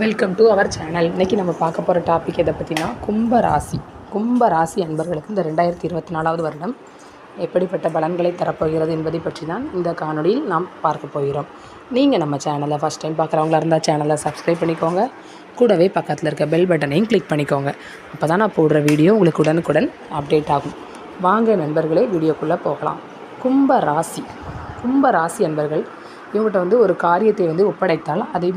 Welcome to our channel. இன்றைக்கி நம்ம பார்க்க போகிற டாபிக் எதை பற்றினா கும்பராசி அன்பர்களுக்கு இந்த 2024வது வருடம் எப்படிப்பட்ட பலன்களை தரப்போகிறது என்பதை பற்றி தான் இந்த காணொலியில் நாம் பார்க்க போகிறோம். நீங்கள் நம்ம சேனலை ஃபஸ்ட் டைம் பார்க்குறவங்களா இருந்தால் சேனலை சப்ஸ்கிரைப் பண்ணிக்கோங்க. கூடவே பக்கத்தில் இருக்க பெல் பட்டனையும் கிளிக் பண்ணிக்கோங்க. அப்போ தான் நான் போடுற வீடியோ உங்களுக்கு உடனுக்குடன் அப்டேட் ஆகும். வாங்க நண்பர்களே, வீடியோக்குள்ளே போகலாம். கும்பராசி அன்பர்கள் இவங்ககிட்ட ஒரு காரியத்தை ஒப்படைத்தால் அதை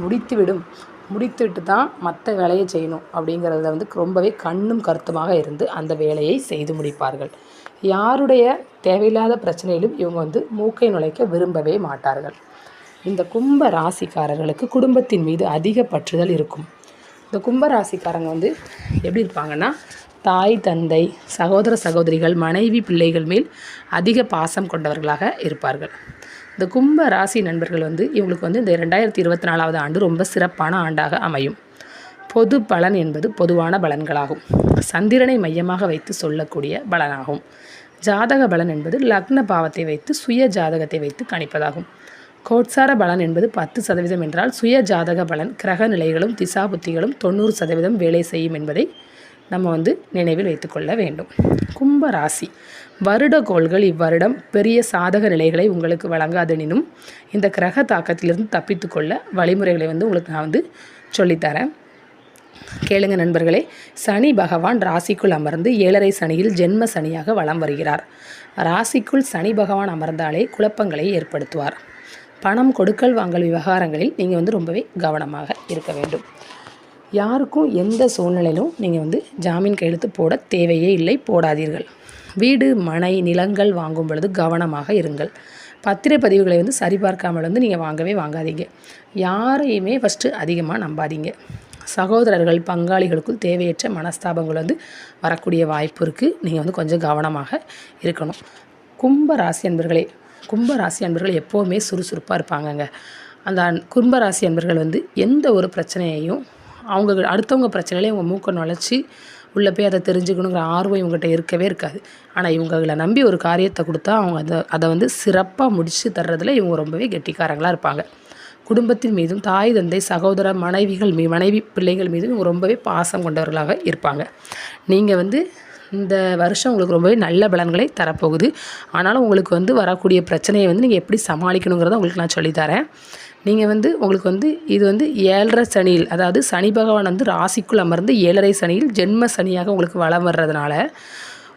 முடித்துவிட்டு தான் மற்ற வேலையை செய்யணும் அப்படிங்கிறதுல ரொம்பவே கண்ணும் கருத்துமாக இருந்து அந்த வேலையை செய்து முடிப்பார்கள். யாருடைய தேவையில்லாத பிரச்சனையிலும் இவங்க மூக்கை நுழைக்க விரும்பவே மாட்டார்கள். இந்த கும்ப ராசிக்காரர்களுக்கு குடும்பத்தின் மீது அதிக பற்றுதல் இருக்கும். இந்த கும்ப ராசிக்காரங்க எப்படி இருப்பாங்கன்னா, தாய் தந்தை சகோதர சகோதரிகள் மனைவி பிள்ளைகள் மேல் அதிக பாசம் கொண்டவர்களாக இருப்பார்கள். இந்த கும்ப ராசி நண்பர்கள் இவங்களுக்கு இந்த 2024வது ஆண்டு ரொம்ப சிறப்பான ஆண்டாக அமையும். பொது பலன் என்பது பொதுவான பலன்களாகும். சந்திரனை மையமாக வைத்து சொல்லக்கூடிய பலனாகும். ஜாதக பலன் என்பது லக்ன பாவத்தை வைத்து சுய ஜாதகத்தை வைத்து கணிப்பதாகும். கோட்சார பலன் என்பது 10% என்றால் சுய ஜாதக பலன் கிரக நிலைகளும் திசா புத்திகளும் 90% வேலை செய்யும் என்பதை நம்ம நினைவில் வைத்துக்கொள்ள வேண்டும். கும்பராசி வருட கோள்கள் இவ்வருடம் பெரிய சாதக நிலைகளை உங்களுக்கு வழங்காதெனினும் இந்த கிரக தாக்கத்திலிருந்து தப்பித்துக்கொள்ள வழிமுறைகளை உங்களுக்கு நான் சொல்லித்தரேன். கேளுங்க நண்பர்களே. சனி பகவான் ராசிக்குள் அமர்ந்து 7.5 சனியில் ஜென்ம சனியாக வலம் வருகிறார். ராசிக்குள் சனி பகவான் அமர்ந்தாலே குழப்பங்களை ஏற்படுத்துவார். பணம் கொடுக்கல் வாங்கல் விவகாரங்களில் நீங்கள் ரொம்பவே கவனமாக இருக்க வேண்டும். யாருக்கும் எந்த சூழ்நிலையிலும் நீங்கள் ஜாமீன் கையெழுத்து போட தேவையே இல்லை, போடாதீர்கள். வீடு மனை நிலங்கள் வாங்கும் பொழுது கவனமாக இருங்கள். பத்திரப்பதிவுகளை சரிபார்க்காமல் நீங்கள் வாங்காதீங்க. யாரையுமே ஃபஸ்ட்டு அதிகமாக நம்பாதீங்க. சகோதரர்கள் பங்காளிகளுக்குள் தேவையற்ற மனஸ்தாபங்கள் வரக்கூடிய வாய்ப்பு இருக்குது. நீங்கள் கொஞ்சம் கவனமாக இருக்கணும். கும்பராசி அன்பர்கள் எப்போவுமே சுறுசுறுப்பாக இருப்பாங்கங்க. அந்த கும்பராசி அன்பர்கள் எந்த ஒரு பிரச்சனையையும் அடுத்தவங்க பிரச்சனையிலே இவங்க மூக்க நுழைச்சி உள்ளே போய் அதை தெரிஞ்சுக்கணுங்கிற ஆர்வம் இவங்ககிட்ட இருக்கவே இருக்காது. ஆனால் இவங்களை நம்பி ஒரு காரியத்தை கொடுத்தா அவங்க அதை சிறப்பாக முடித்து தர்றதில் இவங்க ரொம்பவே கெட்டிக்காரங்களாக இருப்பாங்க. குடும்பத்தின் மீதும் தாய் தந்தை சகோதர மனைவி பிள்ளைகள் மீதும் இவங்க ரொம்பவே பாசம் கொண்டவர்களாக இருப்பாங்க. நீங்கள் இந்த வருஷம் உங்களுக்கு ரொம்பவே நல்ல பலன்களை தரப்போகுது. ஆனாலும் உங்களுக்கு வரக்கூடிய பிரச்சனையை நீங்கள் எப்படி சமாளிக்கணுங்கிறத உங்களுக்கு நான் சொல்லித்தரேன். நீங்கள் உங்களுக்கு இது 7.5 சனியில், அதாவது சனி பகவான் ராசிக்குள் அமர்ந்து 7.5 சனியில் ஜென்ம சனியாக உங்களுக்கு வலம் வர்றதுனால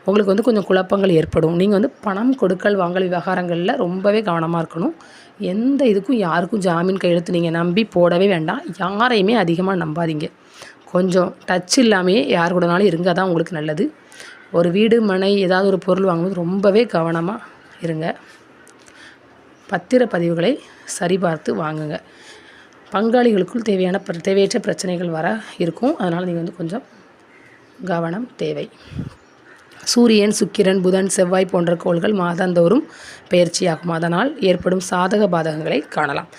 உங்களுக்கு கொஞ்சம் குழப்பங்கள் ஏற்படும். நீங்கள் பணம் கொடுக்கல் வாங்கல் விவகாரங்களில் ரொம்பவே கவனமாக இருக்கணும். எந்த யாருக்கும் ஜாமீன் கையெழுத்து நீங்கள் நம்பி போடவே வேண்டாம். யாரையுமே அதிகமாக நம்பாதீங்க. கொஞ்சம் டச் இல்லாமையே யார் கூடனாலும் இருங்க, தான் உங்களுக்கு நல்லது. ஒரு வீடு மனை ஏதாவது ஒரு பொருள் வாங்கும்போது ரொம்பவே கவனமாக இருங்க. பத்திரப்பதிவுகளை சரிபார்த்து வாங்குங்க. பங்காளிகளுக்குள் தேவையற்ற பிரச்சனைகள் வர இருக்கும். அதனால் நீங்கள் கொஞ்சம் கவனம் தேவை. சூரியன் சுக்கிரன் புதன் செவ்வாய் போன்ற கோள்கள் மாதந்தோறும் பயிற்சியாகும். அதனால் ஏற்படும் சாதக பாதகங்களை காணலாம்.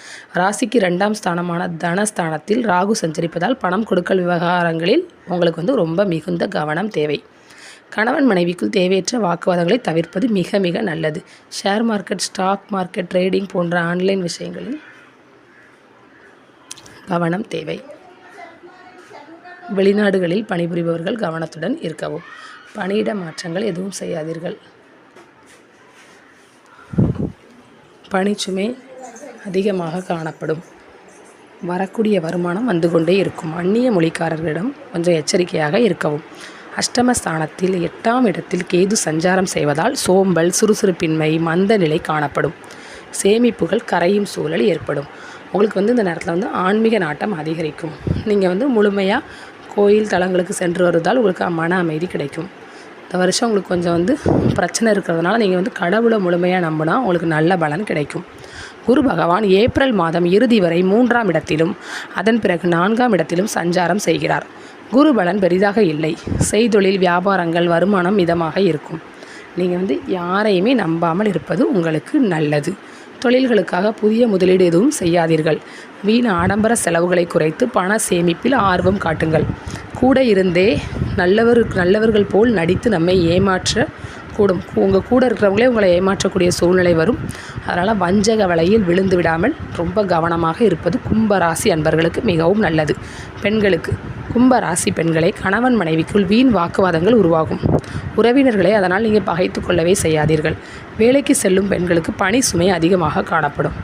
ராசிக்கு 2ஆம் ஸ்தானமான தனஸ்தானத்தில் ராகு சஞ்சரிப்பதால் பணம் கொடுக்கல் விவகாரங்களில் உங்களுக்கு ரொம்ப மிகுந்த கவனம் தேவை. கணவன் மனைவிக்குள் தேவையற்ற வாக்குவாதங்களை தவிர்ப்பது மிக மிக நல்லது. Share market stock market trading போன்ற ஆன்லைன் விஷயங்களில் கவனம் தேவை. வெளிநாடுகளில் பணிபுரிபவர்கள் கவனத்துடன் இருக்கவும். பணியிட மாற்றங்கள் எதுவும் செய்யாதீர்கள். பணிச்சுமை அதிகமாக காணப்படும். வரக்கூடிய வருமானம் வந்து கொண்டே இருக்கும். அந்நிய மொழிக்காரர்களிடம் கொஞ்சம் எச்சரிக்கையாக இருக்கவும். அஷ்டமஸ்தானத்தில் 8ஆம் இடத்தில் கேது சஞ்சாரம் செய்வதால் சோம்பல் சுறுசுறுப்பின்மை மந்த நிலை காணப்படும். சேமிப்புகள் கரையும் சூழல் ஏற்படும். உங்களுக்கு இந்த நேரத்தில் ஆன்மீக நாட்டம் அதிகரிக்கும். நீங்கள் முழுமையாக கோயில் தலங்களுக்கு சென்று வருவதால் உங்களுக்கு மன அமைதி கிடைக்கும். இந்த வருஷம் உங்களுக்கு கொஞ்சம் பிரச்சனை இருக்கிறதுனால நீங்கள் கடவுளை முழுமையாக நம்பினா உங்களுக்கு நல்ல பலன் கிடைக்கும். குரு பகவான் ஏப்ரல் மாதம் இறுதி வரை 3ஆம் இடத்திலும் அதன் பிறகு 4ஆம் இடத்திலும் சஞ்சாரம் செய்கிறார். குரு பலன் பெரிதாக இல்லை. செய்தொழில் வியாபாரங்கள் வருமானம் மிதமாக இருக்கும். நீங்கள் யாரையுமே நம்பாமல் இருப்பது உங்களுக்கு நல்லது. தொழில்களுக்காக புதிய முதலீடு எதுவும் செய்யாதீர்கள். வீண் ஆடம்பர செலவுகளை குறைத்து பண சேமிப்பில் ஆர்வம் காட்டுங்கள். கூட இருந்தே நல்லவர்கள் போல் நடித்து நம்மை ஏமாற்ற கூடும். உங்கள் கூட இருக்கிறவங்களே உங்களை ஏமாற்றக்கூடிய சூழ்நிலை வரும். அதனால் வஞ்சக வலையில் விழுந்து விடாமல் ரொம்ப கவனமாக இருப்பது கும்பராசி அன்பர்களுக்கு மிகவும் நல்லது. பெண்களுக்கு, கும்பராசி பெண்களை, கணவன் மனைவிக்குள் வீண் வாக்குவாதங்கள் உருவாகும். உறவினர்களை அதனால் நீங்கள் பகைத்து கொள்ளவே செய்யாதீர்கள். வேலைக்கு செல்லும் பெண்களுக்கு பணி சுமை அதிகமாக காணப்படும்.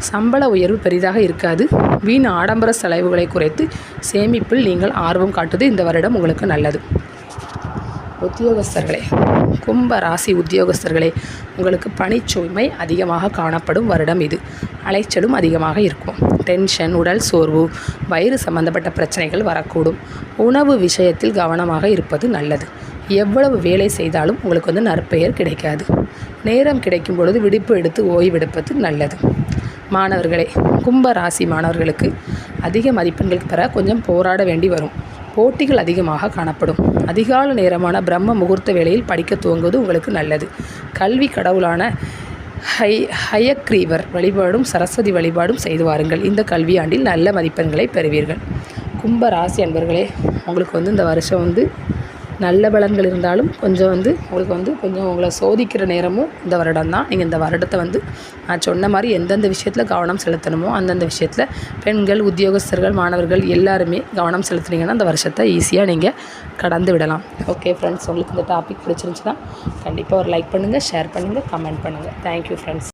சம்பள உயர்வு பெரிதாக இருக்காது. வீண் ஆடம்பர செலவுகளை குறைத்து சேமிப்பில் நீங்கள் ஆர்வம் காட்டுவது இந்த வருடம் உங்களுக்கு நல்லது. உத்தியோகஸ்தர்களே, கும்ப ராசி உத்தியோகஸ்தர்களே, உங்களுக்கு பணிச்சுமை அதிகமாக காணப்படும் வருடம் இது. அலைச்சலும் அதிகமாக இருக்கும். டென்ஷன், உடல் சோர்வு, வயிறு சம்பந்தப்பட்ட பிரச்சனைகள் வரக்கூடும். உணவு விஷயத்தில் கவனமாக இருப்பது நல்லது. எவ்வளவு வேலை செய்தாலும் உங்களுக்கு நற்பெயர் கிடைக்காது. நேரம் கிடைக்கும் பொழுது விடுப்பு எடுத்து ஓய்வெடுப்பது நல்லது. மாணவர்களே, கும்ப ராசி மாணவர்களுக்கு அதிக மதிப்பெண்கள் பெற கொஞ்சம் போராட வேண்டி வரும். போட்டிகள் அதிகமாக காணப்படும். அதிகால நேரமான பிரம்ம முகூர்த்த வேளையில் படிக்க துவங்குவது உங்களுக்கு நல்லது. கல்வி கடவுளான ஹயக்ரீவர் வழிபாடும் சரஸ்வதி வழிபாடும் செய்து வாருங்கள். இந்த கல்வியாண்டில் நல்ல மதிப்பெண்களை பெறுவீர்கள். கும்ப ராசி அன்பர்களே, உங்களுக்கு இந்த வருஷம் நல்ல பலன்கள் இருந்தாலும் கொஞ்சம் உங்களுக்கு கொஞ்சம் உங்களை சோதிக்கிற நேரமும் இந்த வருடம் தான். நீங்கள் இந்த வருடத்தை நான் சொன்ன மாதிரி எந்தெந்த விஷயத்தில் கவனம் செலுத்தணுமோ அந்தந்த விஷயத்தில் பெண்கள், உத்தியோகஸ்தர்கள், மாணவர்கள் எல்லாருமே கவனம் செலுத்துனீங்கன்னா அந்த வருஷத்தை ஈஸியாக நீங்கள் கடந்து விடலாம். ஓகே ஃப்ரெண்ட்ஸ், உங்களுக்கு இந்த டாபிக் பிடிச்சிருந்துச்சுன்னா கண்டிப்பாக ஒரு லைக் பண்ணுங்கள், ஷேர் பண்ணுங்கள், கமெண்ட் பண்ணுங்கள். Thank you friends.